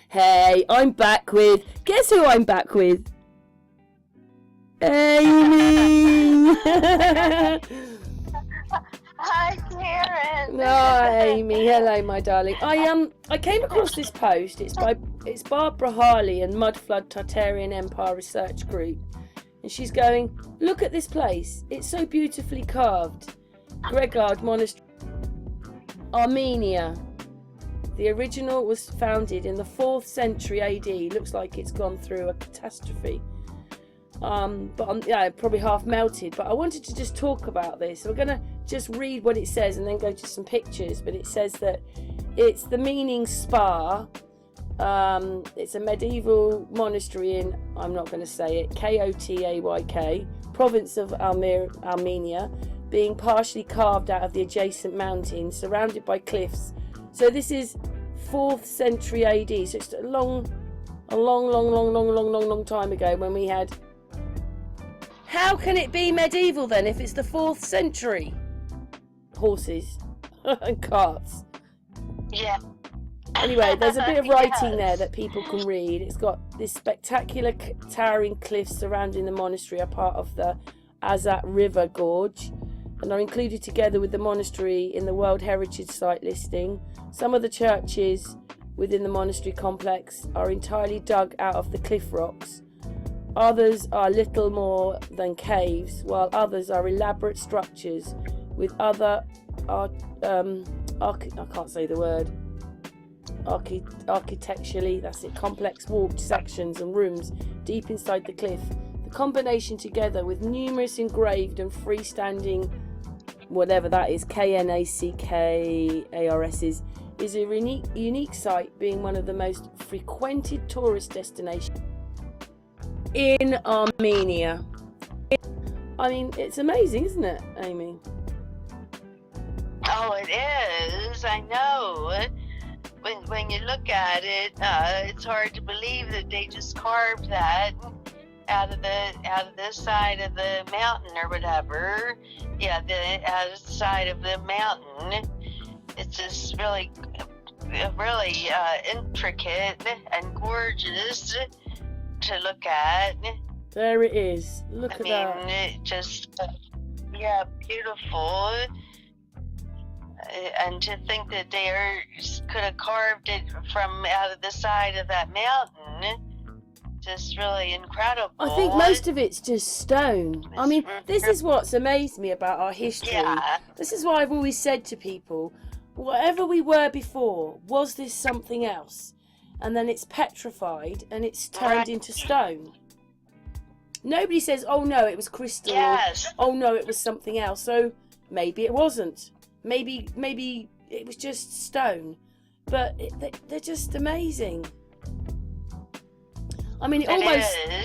Hey, I'm back with... Guess who I'm back with? Amy! Hi, Karen. Hi, Amy. Hello, my darling. I came across this post. It's Barbara Harley and Mudflood Tartarian Empire Research Group. And she's going, look at this place. It's so beautifully carved. Gregard Monastery, Armenia. The original was founded in the 4th century AD. Looks like it's gone through a catastrophe. Yeah, probably half melted. But I wanted to just talk about this. So we're going to just read what it says and then go to some pictures. But it says that it's the meaning spa. It's a medieval monastery in, I'm not going to say it, Kotayk, province of Armenia, being partially carved out of the adjacent mountains, surrounded by cliffs. So this is 4th century AD, so it's a long time ago when we had... How can it be medieval then if it's the 4th century? Horses and carts. Yeah. Anyway, there's a bit of writing there that people can read. It's got this spectacular towering cliffs surrounding the monastery are part of the Azat River Gorge and are included together with the monastery in the World Heritage Site listing. Some of the churches within the monastery complex are entirely dug out of the cliff rocks. Others are little more than caves, while others are elaborate structures with other I can't say the word. Architecturally, that's it, complex walked sections and rooms deep inside the cliff. The combination together with numerous engraved and freestanding, whatever that is, KNACKARSs, is a unique site, being one of the most frequented tourist destinations in Armenia. I mean, it's amazing, isn't it, Amy? Oh, it is. I know. When you look at it, it's hard to believe that they just carved that out of this side of the mountain or whatever. Yeah, out of the side of the mountain. It's just really intricate and gorgeous to look at. There it is. Look at that. It just, yeah, beautiful. And to think that they could have carved it from out of the side of that mountain, just really incredible. I think most of it's just stone. I mean, this is what's amazed me about our history. Yeah. This is why I've always said to people, whatever we were before, was this something else? And then it's petrified and it's turned into stone. Nobody says, oh no, it was crystal. Yes. Or, oh no, it was something else. So maybe it wasn't. Maybe it was just stone. But they're just amazing. I mean,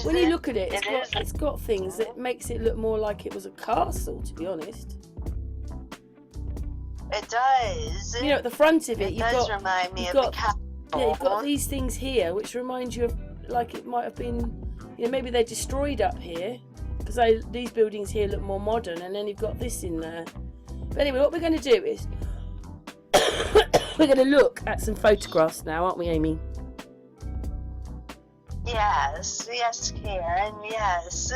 when you look at it, it's got things that makes it look more like it was a castle, to be honest. It does. You know, at the front of it, remind me of the castle. Yeah, you've got these things here, which remind you of, like, it might have been, you know, maybe they destroyed up here, because these buildings here look more modern, and then you've got this in there. But anyway, what we're going to do is, we're going to look at some photographs now, aren't we, Amy? Yes, Karen, yes.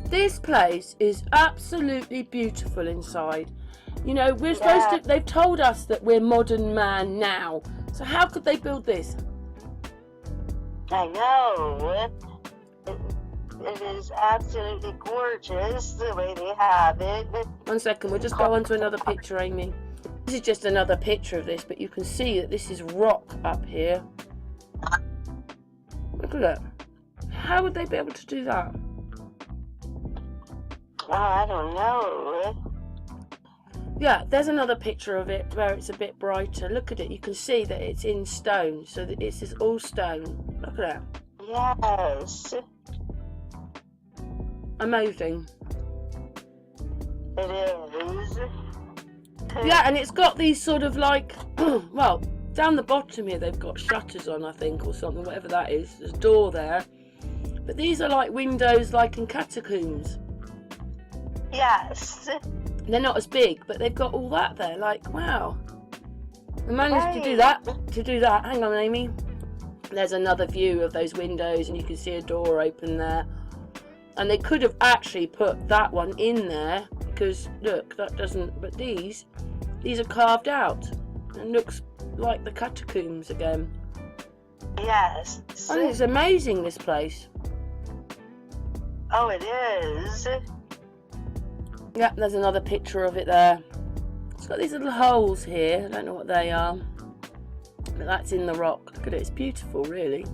This place is absolutely beautiful inside. You know, we're supposed to, they've told us that we're modern man now. So how could they build this? I know. It is absolutely gorgeous the way they have it. 1 second, we'll just go on to another picture, Amy. This is just another picture of this, but you can see that this is rock up here. Look at that. How would they be able to do that? Oh, I don't know. Yeah, there's another picture of it where it's a bit brighter. Look at it. You can see that it's in stone. So that it's all stone. Look at that. Yes. Amazing. It is. Yeah, and it's got these sort of like, well, down the bottom here they've got shutters on, I think, or something, whatever that is. There's a door there. But these are like windows like in catacombs. Yes. They're not as big, but they've got all that there. Like, wow. They managed Right. to do that. Hang on, Amy. There's another view of those windows, and you can see a door open there. And they could have actually put that one in there, because look, that doesn't, but these are carved out and looks like the catacombs again. Yes. I think it's amazing, this place. Oh, it is. Yeah, there's another picture of it there. It's got these little holes here. I don't know what they are, but that's in the rock. Look at it, it's beautiful, really.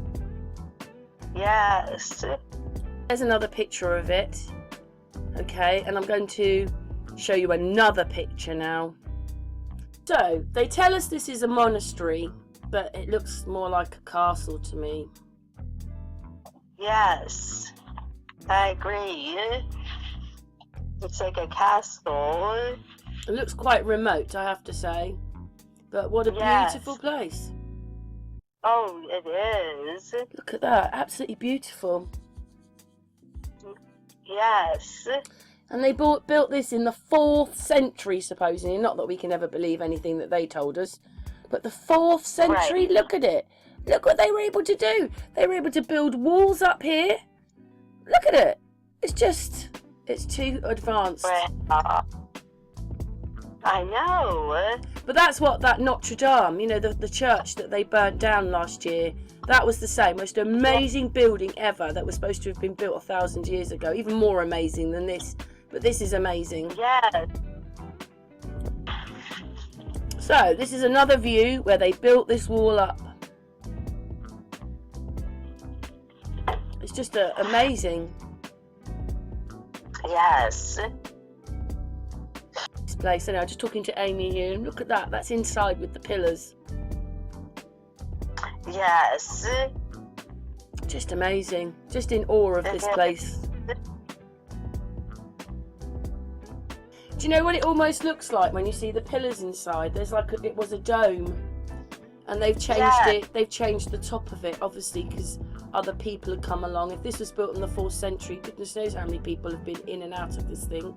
Yes. There's another picture of it. Okay, and I'm going to show you another picture now. So, they tell us this is a monastery, but it looks more like a castle to me. Yes. I agree. It's like a castle. It looks quite remote, I have to say. But what a Yes. beautiful place. Oh, it is. Look at that, absolutely beautiful. Yes. And they built this in the 4th century, supposedly. Not that we can ever believe anything that they told us. But the 4th century, Right. Look at it. Look what they were able to do. They were able to build walls up here. Look at it. It's too advanced. Well, I know. But that's what that Notre Dame, you know, the church that they burnt down last year, that was the same. Most amazing building ever that was supposed to have been built 1,000 years ago. Even more amazing than this. But this is amazing. Yes. So, this is another view where they built this wall up. It's just amazing. Yes. This place. Anyway, I'm just talking to Amy here, and look at that. That's inside with the pillars. Yes. Just amazing. Just in awe of this place. Do you know what it almost looks like when you see the pillars inside? There's like it was a dome, and they've changed it. They've changed the top of it, obviously, because other people have come along. If this was built in the 4th century, goodness knows how many people have been in and out of this thing.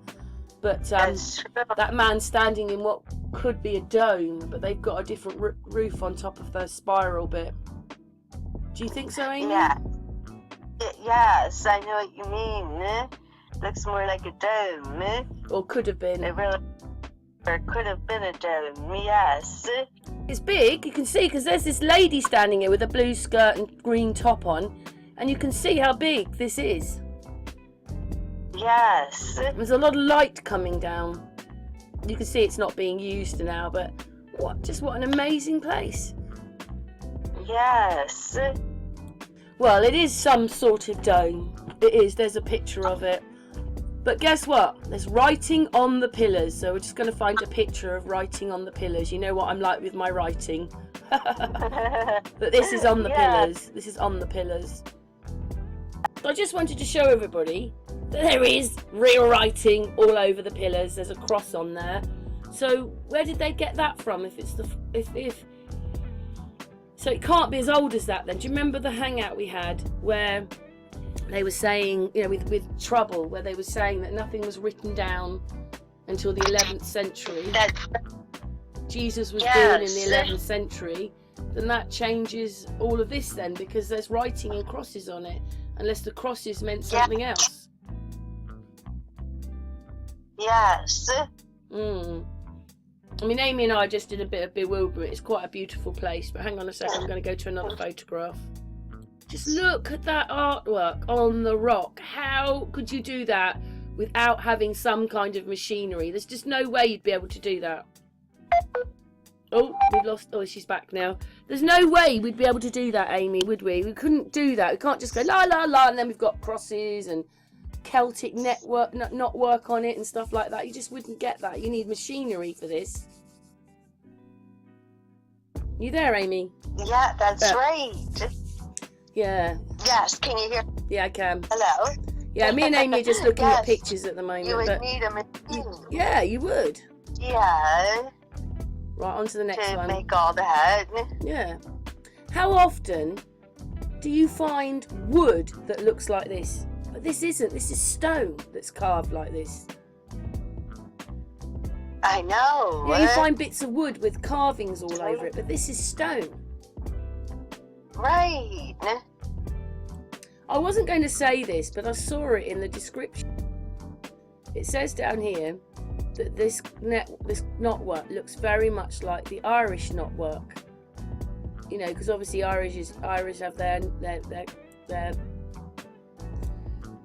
But That's true. that man standing in what could be a dome, but they've got a different roof on top of the spiral bit. Do you think so, Amy? Yeah. Yes, I know what you mean. Looks more like a dome. Or could have been. It really, or could have been a dome. Yes. It's big, you can see, because there's this lady standing here with a blue skirt and green top on, and you can see how big this is. Yes. There's a lot of light coming down. You can see it's not being used now, but what an amazing place. Yes. Well, it is some sort of dome. It is, there's a picture of it. But guess what? There's writing on the pillars, so we're just going to find a picture of writing on the pillars. You know what I'm like with my writing. But this is on the pillars. This is on the pillars. I just wanted to show everybody that there is real writing all over the pillars. There's a cross on there. So where did they get that from? So it can't be as old as that then. Do you remember the hangout we had where they were saying, you know, with Trouble, where they were saying that nothing was written down until the 11th century? Jesus was born in the 11th century. Then that changes all of this then, because there's writing and crosses on it, unless the crosses meant something else. Yes. I mean, Amy and I just did a bit of bewilderment. It's quite a beautiful place, but hang on a second, I'm going to go to another photograph. Just look at that artwork on the rock. How could you do that without having some kind of machinery? There's just no way you'd be able to do that. Oh, we've lost. Oh, she's back now. There's no way we'd be able to do that, Amy, would we? We couldn't do that. We can't just go la la la, and then we've got crosses and Celtic network, not work on it and stuff like that. You just wouldn't get that. You need machinery for this. You there, Amy? Yeah, that's right. Yeah. Yes, can you hear? Yeah, I can. Hello? Yeah, me and Amy are just looking Yes. at pictures at the moment. You would but need a machine. yeah, you would. Yeah. Right, on to the next To one. make all that. Yeah. How often do you find wood that looks like this? But this isn't. This is stone that's carved like this. I know. Yeah, you find bits of wood with carvings all over it, but this is stone. Right. I wasn't going to say this, but I saw it in the description. It says down here that this knotwork looks very much like the Irish knotwork. You know, because obviously Irish have their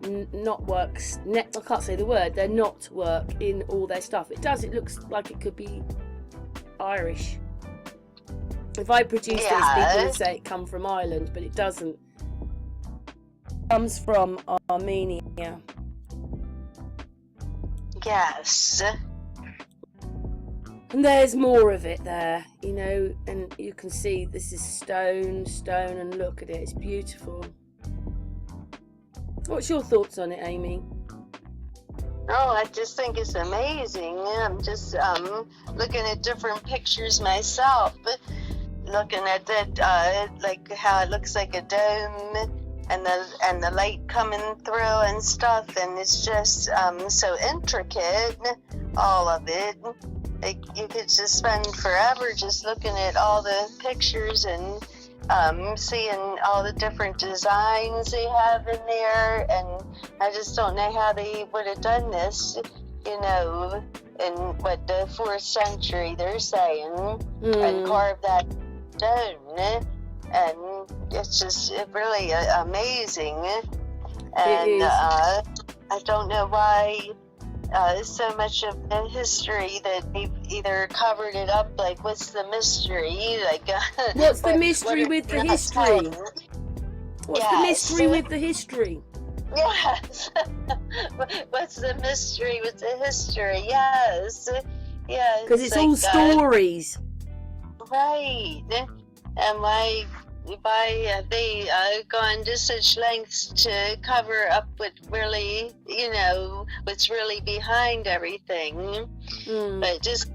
knotworks. I can't say the word. Their knotwork in all their stuff. It looks like it could be Irish. If I produced this, people would say it come from Ireland, but it doesn't. It comes from Armenia. Yes. And there's more of it there, you know, and you can see this is stone, and look at it, it's beautiful. What's your thoughts on it, Amy? Oh, I just think it's amazing. I'm just looking at different pictures myself, looking at that, like how it looks like a dome, and the light coming through and stuff, and it's just so intricate, all of it. Like, you could just spend forever just looking at all the pictures and seeing all the different designs they have in there, and I just don't know how they would have done this, you know, in what, the 4th century they're saying, and carved that stone, and it's just really amazing, and I don't know why so much of the history that they've either covered it up, like, what's the mystery, like what's the mystery with the history? What's the mystery with the history? Yes. What's the mystery with the history? Yes. Yeah. Because it's all stories. Right. And why they gone to such lengths to cover up what really, you know, what's really behind everything. But just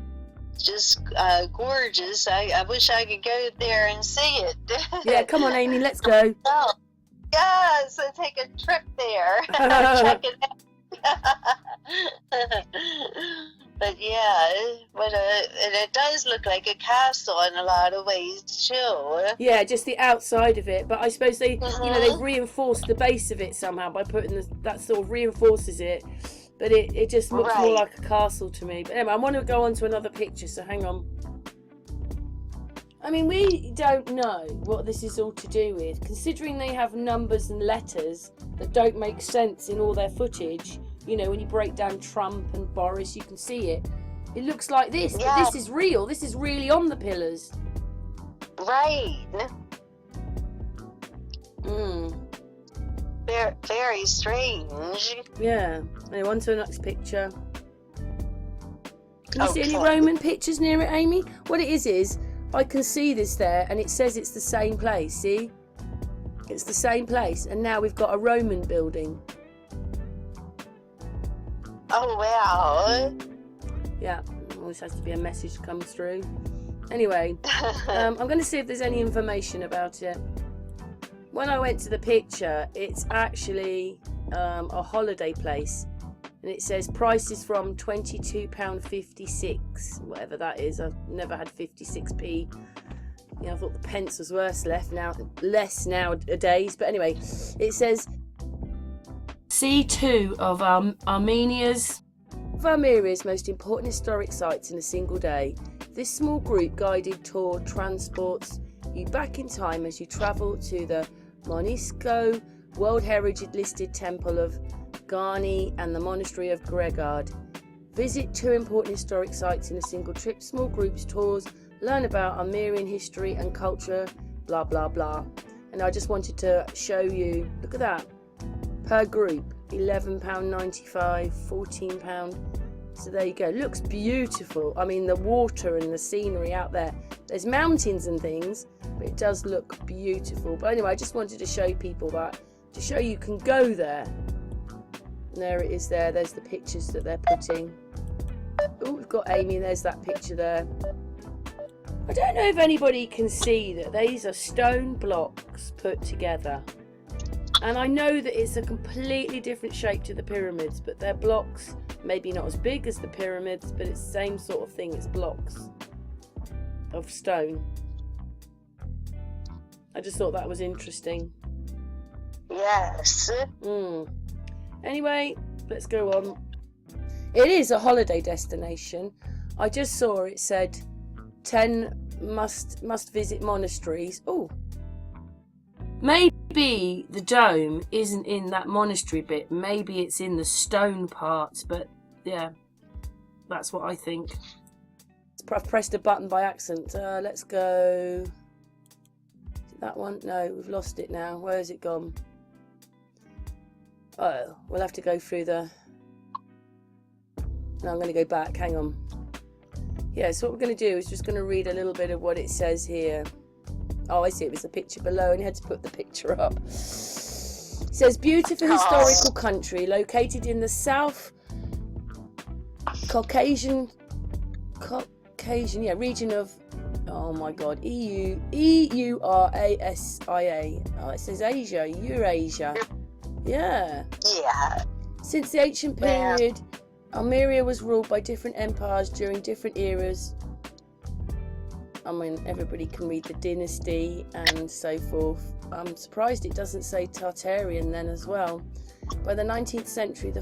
gorgeous. I wish I could go there and see it. Yeah, come on, Amy, let's go. Oh, yes, I'll take a trip there. Check it out. But yeah, and it does look like a castle in a lot of ways too. Yeah, just the outside of it. But I suppose they, you know, they've reinforced the base of it somehow by putting that sort of reinforces it. But it just looks more like a castle to me. But anyway, I want to go on to another picture, so hang on. I mean, we don't know what this is all to do with, considering they have numbers and letters that don't make sense in all their footage. You know, when you break down Trump and Boris, you can see it. It looks like this, but this is real. This is really on the pillars. Right. Very strange. Yeah. Anyway, on to the next picture. Can you see any Roman pictures near it, Amy? What it is I can see this there, and it says it's the same place. See? It's the same place, and now we've got a Roman building. Oh, wow. Yeah, always has to be a message comes through. Anyway, I'm going to see if there's any information about it. When I went to the picture, it's actually a holiday place. And it says prices from £22.56, whatever that is. I've never had 56p. You know, I thought the pence was less nowadays. But anyway, it says C2 of Armenia's most important historic sites in a single day. This small group guided tour transports you back in time as you travel to the UNESCO World Heritage listed Temple of Garni and the Monastery of Gregard. Visit 2 important historic sites in a single trip. Small groups tours, learn about Armenian history and culture, blah blah blah. And I just wanted to show you, look at that, per group, £11.95, £14. So there you go. Looks beautiful. I mean, the water and the scenery out there. There's mountains and things, but it does look beautiful. But anyway, I just wanted to show people that, to show you can go there. And there it is there. There's the pictures that they're putting. Oh, we've got Amy. There's that picture there. I don't know if anybody can see that these are stone blocks put together. And I know that it's a completely different shape to the pyramids, but they're blocks, maybe not as big as the pyramids, but it's the same sort of thing. It's blocks of stone. I just thought that was interesting. Yes. Anyway, let's go on. It is a holiday destination. I just saw it said 10 must visit monasteries. Oh, maybe the dome isn't in that monastery bit. Maybe it's in the stone part. But yeah, that's what I think. I've pressed a button by accident. Let's go. Is it that one? No, we've lost it now. Where has it gone? Oh, we'll have to go through the... No, I'm going to go back. Hang on. Yeah, so what we're going to do is just going to read a little bit of what it says here. Oh, I see. It was the picture below and you had to put the picture up. It says, beautiful historical country located in the South Caucasian region of, oh my God, Eurasia. Oh, it says Asia, Eurasia. Yeah. Yeah. Since the ancient period, Armenia was ruled by different empires during different eras. I mean, everybody can read the dynasty and so forth. I'm surprised it doesn't say Tartarian then as well. By the 19th century,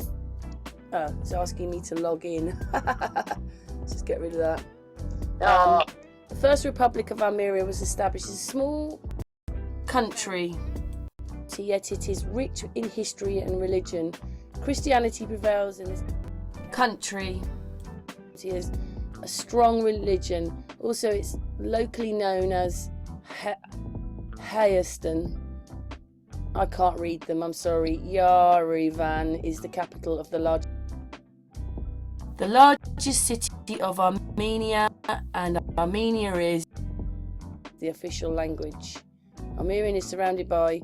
it's asking me to log in. Just get rid of that. The First Republic of Armenia was established as a small country, yet it is rich in history and religion. Christianity prevails in this country. It is a strong religion. Also, it's locally known as Hayastan. I can't read them, I'm sorry. Yerevan is the capital of the largest city of Armenia, and Armenia is the official language. Armenia is surrounded by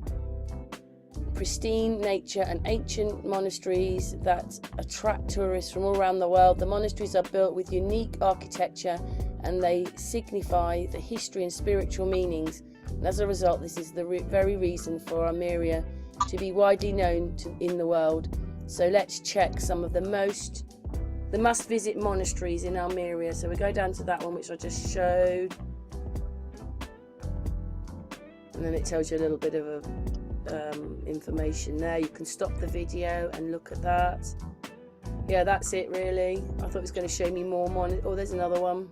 pristine nature and ancient monasteries that attract tourists from all around the world. The monasteries are built with unique architecture and they signify the history and spiritual meanings. And as a result, this is the very reason for Armenia to be widely known in the world. So let's check some of the must-visit monasteries in Armenia. So we go down to that one which I just showed. And then it tells you a little bit of information there. You can stop the video and look at that. Yeah, that's it really. I thought it was going to show me more oh, there's another one.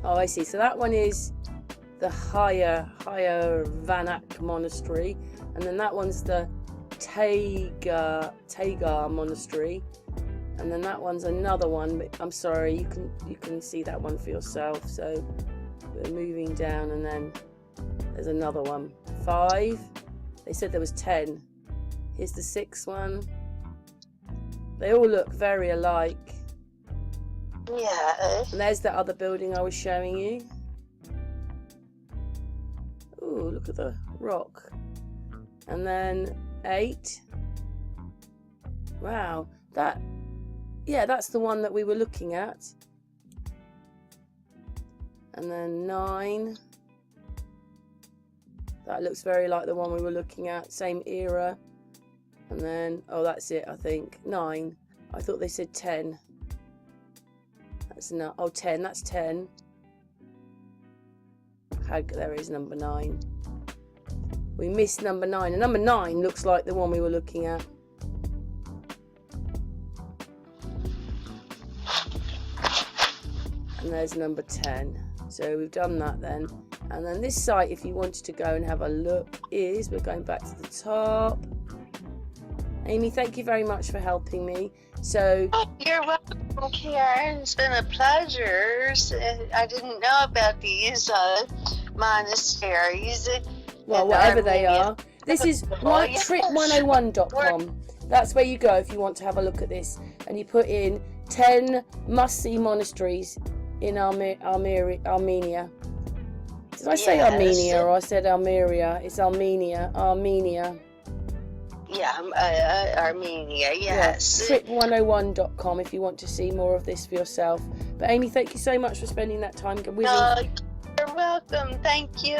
Oh, I see. So that one is the higher Vanak monastery, and then that one's the Tagar monastery, and then that one's another one, but I'm sorry, you can see that one for yourself. So we're moving down, and then there's another one. 5. They said there was 10. Here's the 6th one. They all look very alike. Yeah. And there's the other building I was showing you. Ooh, look at the rock. And then 8. Wow. That's the one that we were looking at. And then 9. That looks very like the one we were looking at, same era. And then, oh, that's it, I think. 9. I thought they said 10. That's not, oh, 10, that's 10. There is number 9. We missed number 9. And number 9 looks like the one we were looking at. And there's number 10. So we've done that then. And then this site, if you wanted to go and have a look, we're going back to the top. Amy, thank you very much for helping me. So you're welcome, Karen. It's been a pleasure. I didn't know about these monasteries. Well, whatever they are. This is trip101.com. That's where you go if you want to have a look at this. And you put in 10 must-see monasteries in Armenia. Did I say Yes. Armenia or I said Almeria? It's Armenia. Yeah, Armenia, yes. Yeah, trip101.com if you want to see more of this for yourself. But Amy, thank you so much for spending that time whizzing. You're welcome. Thank you.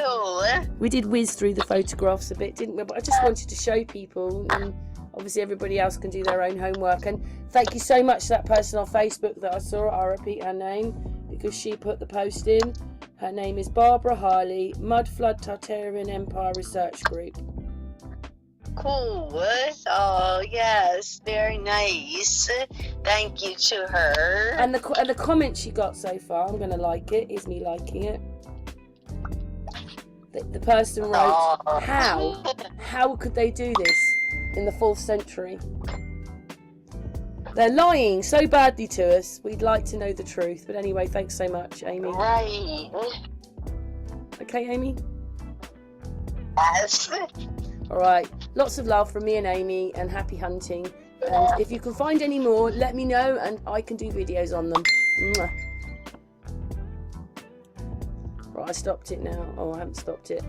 We did whiz through the photographs a bit, didn't we? But I just wanted to show people, and obviously everybody else can do their own homework. And thank you so much to that person on Facebook that I saw. I'll repeat her name because she put the post in. Her name is Barbara Harley, Mudflood Tartarian Empire Research Group. Cool. Oh, yes. Very nice. Thank you to her. And the comment she got so far, I'm going to like it, is me liking it. The person wrote, How could they do this in the 4th century? They're lying so badly to us. We'd like to know the truth. But anyway, thanks so much, Amy. Right. Okay, Amy? Yes. All right. Lots of love from me and Amy, and happy hunting. And if you can find any more, let me know and I can do videos on them. Mwah. Right, I stopped it now. Oh, I haven't stopped it.